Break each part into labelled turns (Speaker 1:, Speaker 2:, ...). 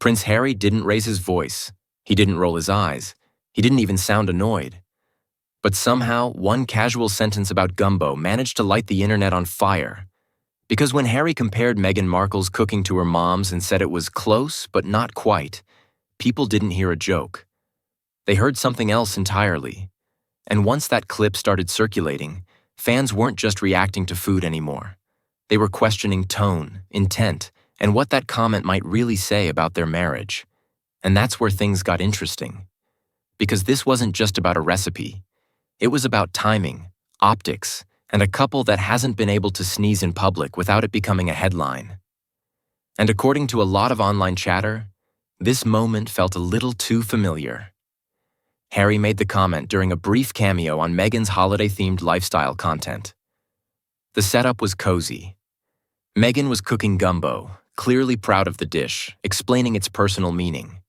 Speaker 1: Prince Harry didn't raise his voice. He didn't roll his eyes. He didn't even sound annoyed. But somehow, one casual sentence about gumbo managed to light the internet on fire. Because when Harry compared Meghan Markle's cooking to her mom's and said it was close but not quite, people didn't hear a joke. They heard something else entirely. And once that clip started circulating, fans weren't just reacting to food anymore. They were questioning tone, intent, and what that comment might really say about their marriage. And that's where things got interesting. Because this wasn't just about a recipe. It was about timing, optics, and a couple that hasn't been able to sneeze in public without it becoming a headline. And according to a lot of online chatter, this moment felt a little too familiar. Harry made the comment during a brief cameo on Meghan's holiday-themed lifestyle content. The setup was cozy. Meghan was cooking gumbo, clearly proud of the dish, explaining its personal meaning.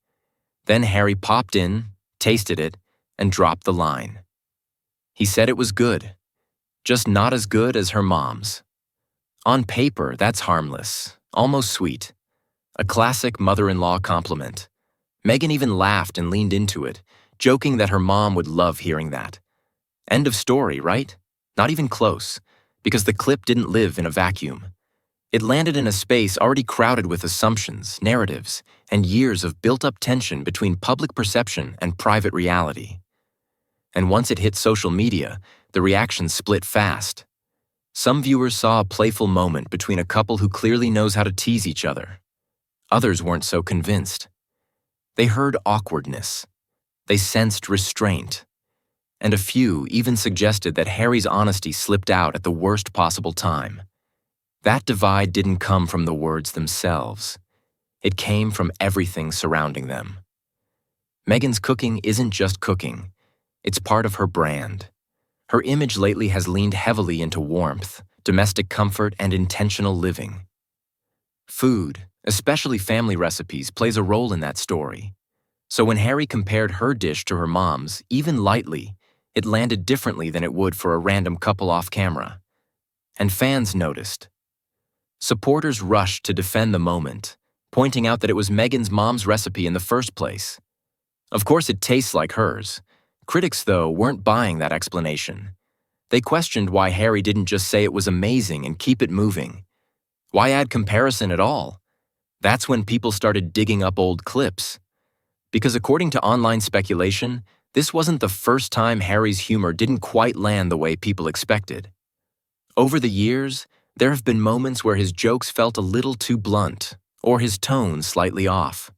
Speaker 1: Then Harry popped in, tasted it, and dropped the line. He said it was good, just not as good as her mom's. On paper, that's harmless, almost sweet. A classic mother-in-law compliment. Meghan even laughed and leaned into it, joking that her mom would love hearing that. End of story, right? Not even close, because the clip didn't live in a vacuum. It landed in a space already crowded with assumptions, narratives, and years of built-up tension between public perception and private reality. And once it hit social media, the reactions split fast. Some viewers saw a playful moment between a couple who clearly knows how to tease each other. Others weren't so convinced. They heard awkwardness. They sensed restraint. And a few even suggested that Harry's honesty slipped out at the worst possible time. That divide didn't come from the words themselves. It came from everything surrounding them. Meghan's cooking isn't just cooking. It's part of her brand. Her image lately has leaned heavily into warmth, domestic comfort, and intentional living. Food, especially family recipes, plays a role in that story. So when Harry compared her dish to her mom's, even lightly, it landed differently than it would for a random couple off camera. And fans noticed. Supporters rushed to defend the moment, pointing out that it was Meghan's mom's recipe in the first place. Of course, it tastes like hers. Critics, though, weren't buying that explanation. They questioned why Harry didn't just say it was amazing and keep it moving. Why add comparison at all? That's when people started digging up old clips. Because according to online speculation, this wasn't the first time Harry's humor didn't quite land the way people expected. Over the years, there have been moments where his jokes felt a little too blunt, or his tone slightly off.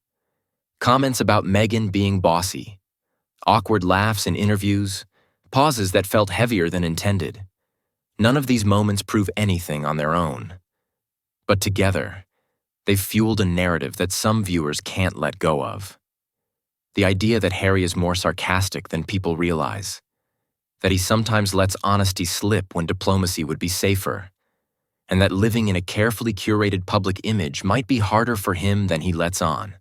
Speaker 1: Comments about Meghan being bossy, awkward laughs in interviews, pauses that felt heavier than intended. None of these moments prove anything on their own. But together, they've fueled a narrative that some viewers can't let go of. The idea that Harry is more sarcastic than people realize. That he sometimes lets honesty slip when diplomacy would be safer. And that living in a carefully curated public image might be harder for him than he lets on.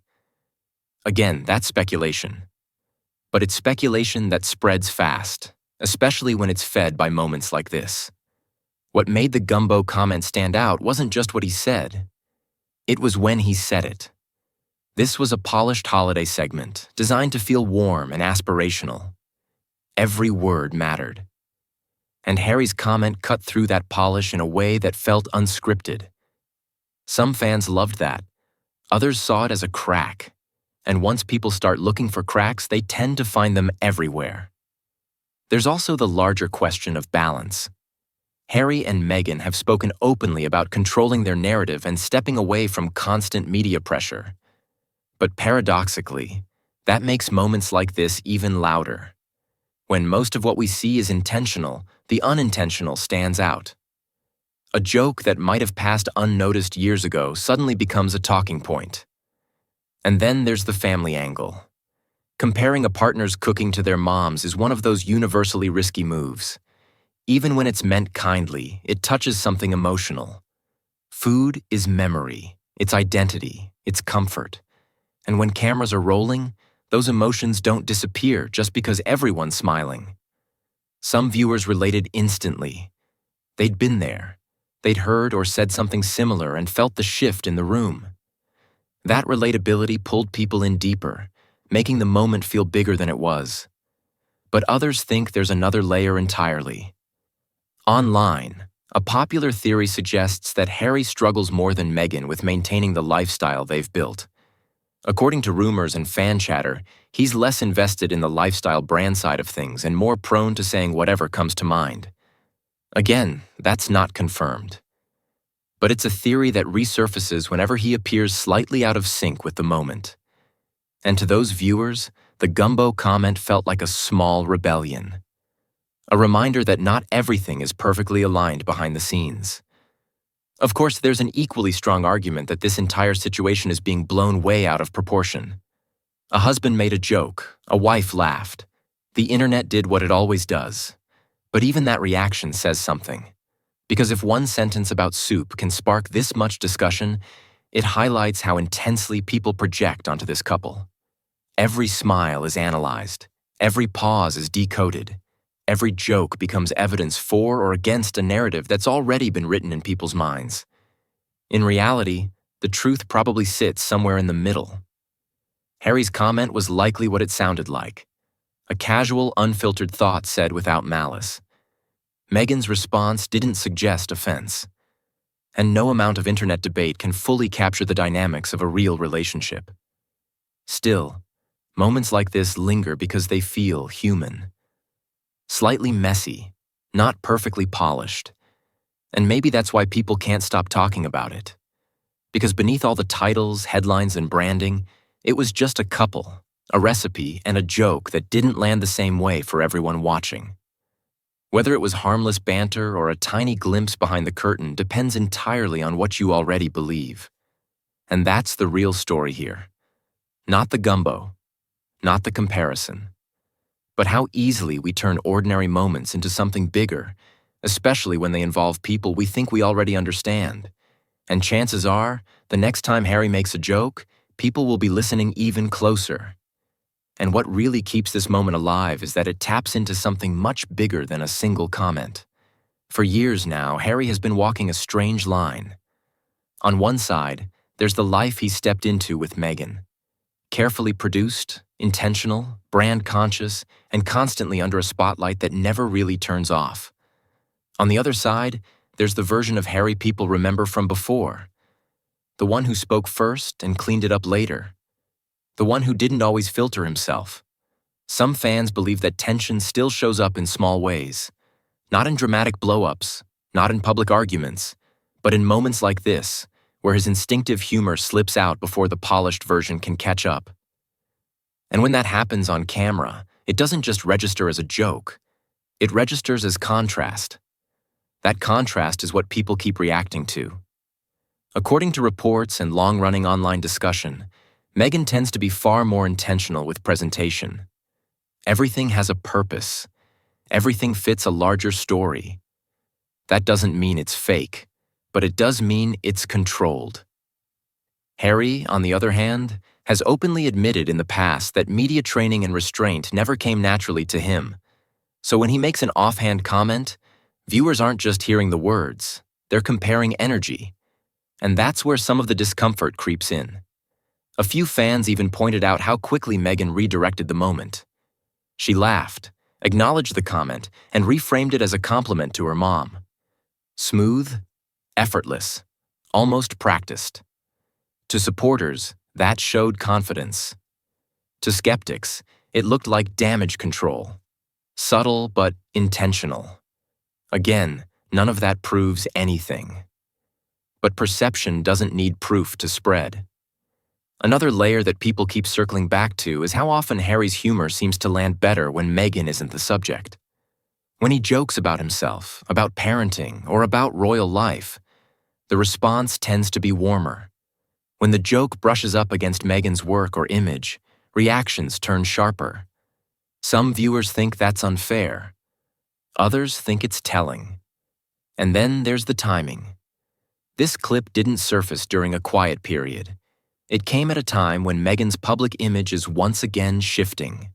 Speaker 1: Again, that's speculation. But it's speculation that spreads fast, especially when it's fed by moments like this. What made the gumbo comment stand out wasn't just what he said. It was when he said it. This was a polished holiday segment, designed to feel warm and aspirational. Every word mattered. And Harry's comment cut through that polish in a way that felt unscripted. Some fans loved that. Others saw it as a crack. And once people start looking for cracks, they tend to find them everywhere. There's also the larger question of balance. Harry and Meghan have spoken openly about controlling their narrative and stepping away from constant media pressure. But paradoxically, that makes moments like this even louder. When most of what we see is intentional, the unintentional stands out. A joke that might have passed unnoticed years ago suddenly becomes a talking point. And then there's the family angle. Comparing a partner's cooking to their mom's is one of those universally risky moves. Even when it's meant kindly, it touches something emotional. Food is memory, it's identity, it's comfort. And when cameras are rolling, those emotions don't disappear just because everyone's smiling. Some viewers related instantly. They'd been there. They'd heard or said something similar and felt the shift in the room. That relatability pulled people in deeper, making the moment feel bigger than it was. But others think there's another layer entirely. Online, a popular theory suggests that Harry struggles more than Meghan with maintaining the lifestyle they've built. According to rumors and fan chatter, he's less invested in the lifestyle brand side of things and more prone to saying whatever comes to mind. Again, that's not confirmed. But it's a theory that resurfaces whenever he appears slightly out of sync with the moment. And to those viewers, the gumbo comment felt like a small rebellion. A reminder that not everything is perfectly aligned behind the scenes. Of course, there's an equally strong argument that this entire situation is being blown way out of proportion. A husband made a joke, a wife laughed. The internet did what it always does. But even that reaction says something. Because if one sentence about soup can spark this much discussion, it highlights how intensely people project onto this couple. Every smile is analyzed. Every pause is decoded. Every joke becomes evidence for or against a narrative that's already been written in people's minds. In reality, the truth probably sits somewhere in the middle. Harry's comment was likely what it sounded like. A casual, unfiltered thought said without malice. Meghan's response didn't suggest offense. And no amount of internet debate can fully capture the dynamics of a real relationship. Still, moments like this linger because they feel human. Slightly messy, not perfectly polished. And maybe that's why people can't stop talking about it. Because beneath all the titles, headlines, and branding, it was just a couple, a recipe, and a joke that didn't land the same way for everyone watching. Whether it was harmless banter or a tiny glimpse behind the curtain depends entirely on what you already believe. And that's the real story here. Not the gumbo, not the comparison, but how easily we turn ordinary moments into something bigger, especially when they involve people we think we already understand. And chances are, the next time Harry makes a joke, people will be listening even closer. And what really keeps this moment alive is that it taps into something much bigger than a single comment. For years now, Harry has been walking a strange line. On one side, there's the life he stepped into with Meghan. Carefully produced, intentional, brand conscious, and constantly under a spotlight that never really turns off. On the other side, there's the version of Harry people remember from before. The one who spoke first and cleaned it up later. The one who didn't always filter himself. Some fans believe that tension still shows up in small ways. Not in dramatic blow-ups, not in public arguments, but in moments like this, where his instinctive humor slips out before the polished version can catch up. And when that happens on camera, it doesn't just register as a joke. It registers as contrast. That contrast is what people keep reacting to. According to reports and long-running online discussion, Meghan tends to be far more intentional with presentation. Everything has a purpose. Everything fits a larger story. That doesn't mean it's fake, but it does mean it's controlled. Harry, on the other hand, has openly admitted in the past that media training and restraint never came naturally to him. So when he makes an offhand comment, viewers aren't just hearing the words, they're comparing energy. And that's where some of the discomfort creeps in. A few fans even pointed out how quickly Meghan redirected the moment. She laughed, acknowledged the comment, and reframed it as a compliment to her mom. Smooth, effortless, almost practiced. To supporters, that showed confidence. To skeptics, it looked like damage control. Subtle but intentional. Again, none of that proves anything. But perception doesn't need proof to spread. Another layer that people keep circling back to is how often Harry's humor seems to land better when Meghan isn't the subject. When he jokes about himself, about parenting, or about royal life, the response tends to be warmer. When the joke brushes up against Meghan's work or image, reactions turn sharper. Some viewers think that's unfair. Others think it's telling. And then there's the timing. This clip didn't surface during a quiet period. It came at a time when Meghan's public image is once again shifting.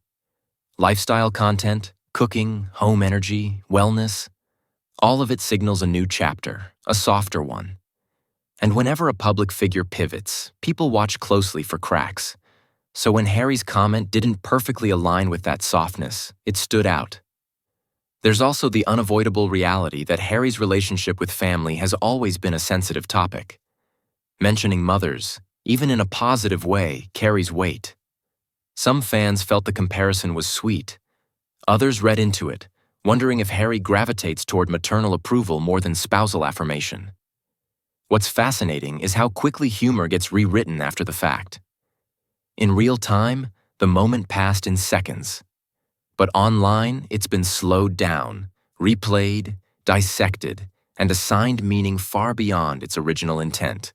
Speaker 1: Lifestyle content, cooking, home energy, wellness, all of it signals a new chapter, a softer one. And whenever a public figure pivots, people watch closely for cracks. So when Harry's comment didn't perfectly align with that softness, it stood out. There's also the unavoidable reality that Harry's relationship with family has always been a sensitive topic. Mentioning mothers, even in a positive way, carries weight. Some fans felt the comparison was sweet. Others read into it, wondering if Harry gravitates toward maternal approval more than spousal affirmation. What's fascinating is how quickly humor gets rewritten after the fact. In real time, the moment passed in seconds. But online, it's been slowed down, replayed, dissected, and assigned meaning far beyond its original intent.